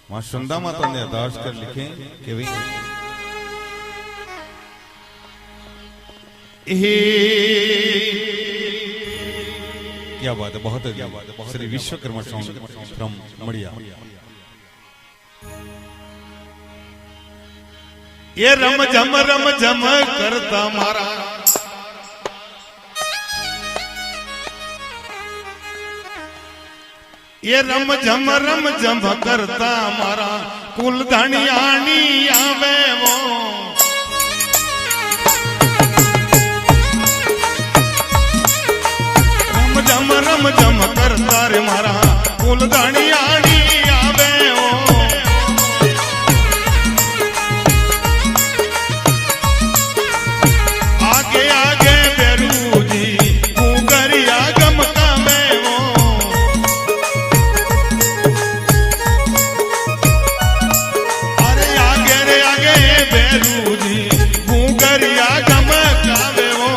वहां सुंदा माता ने अरदास कर लिखे कि भाई क्या बात है, बहुत क्या बात है। श्री विश्वकर्मा सॉन्ग फ्रॉम मड़िया। ये रम झम करता मारा, ये रम झम करता मारा, कुल धनियानी आवे वो। रम झम करता रे मारा, कुल धनियानी आवे वो। आगे आगे बेरू जी कुगरिया गमका में वो। अरे आगे रे आगे बेरू जी कुगरिया गमका में वो।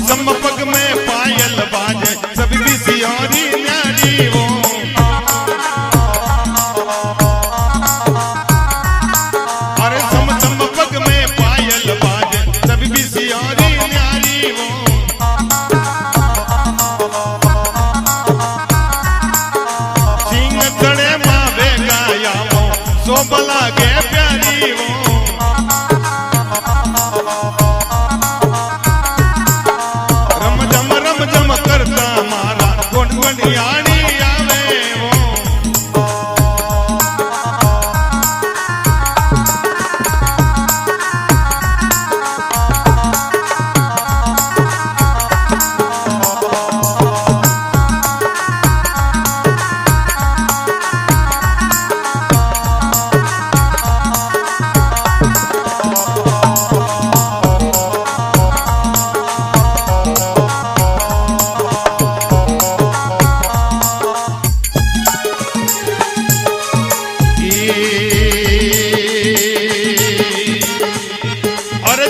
सम पग में पायल बाजे, सब बिसियारी न्यारी वो। अरे सम पग में पायल बाजे, सब बिसियारी न्यारी वो। सिंह चढ़े मावे गाया वो, सोबला गे प्यारी वो। रम करता मारा, गुनगुनियानी आवे वो।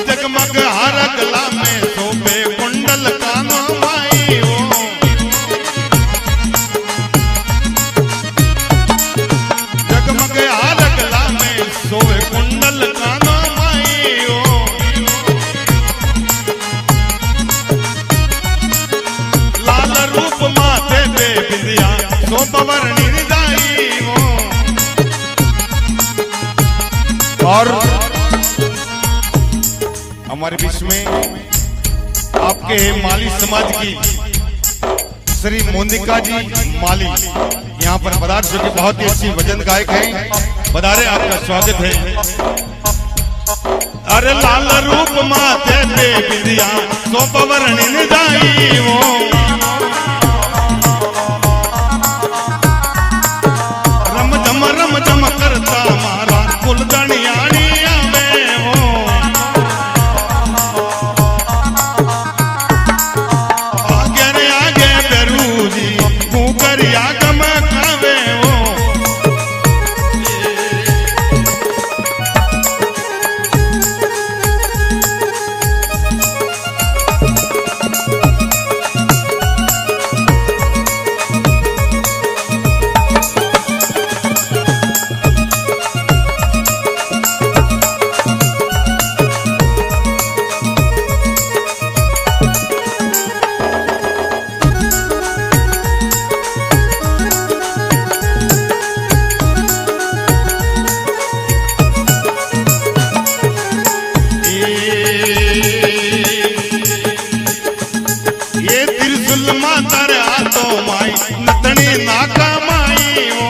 जगमग हर गला में शोभे कुंडल कानो माई वो। जगमग हर गला में शोभे कुंडल कानो माई वो। लाल रूप माथे पे बिंदिया, शोभवर्णी निदाई वो। और हमारे बीच में आपके माली समाज की श्री मोनिका जी माली यहाँ पर पधार चुके, बहुत ही अच्छी भजन गायक हैं। पधारे, आपका स्वागत है। अरे लाल रूप माथे पे बिंदिया, शोभवर्णी निदाई वो। रम झम करता मारा, कुल धनियानी आवे वो। कुगरिया गमकावे वो। त्रिशूल माता रे हाथों माई, नतनी नाका माई वो।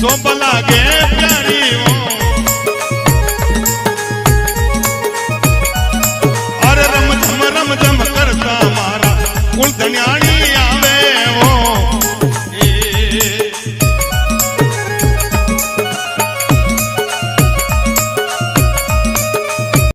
शोभला गे प्यारी हो अरे रम झम करता मारा कुल धन्याणी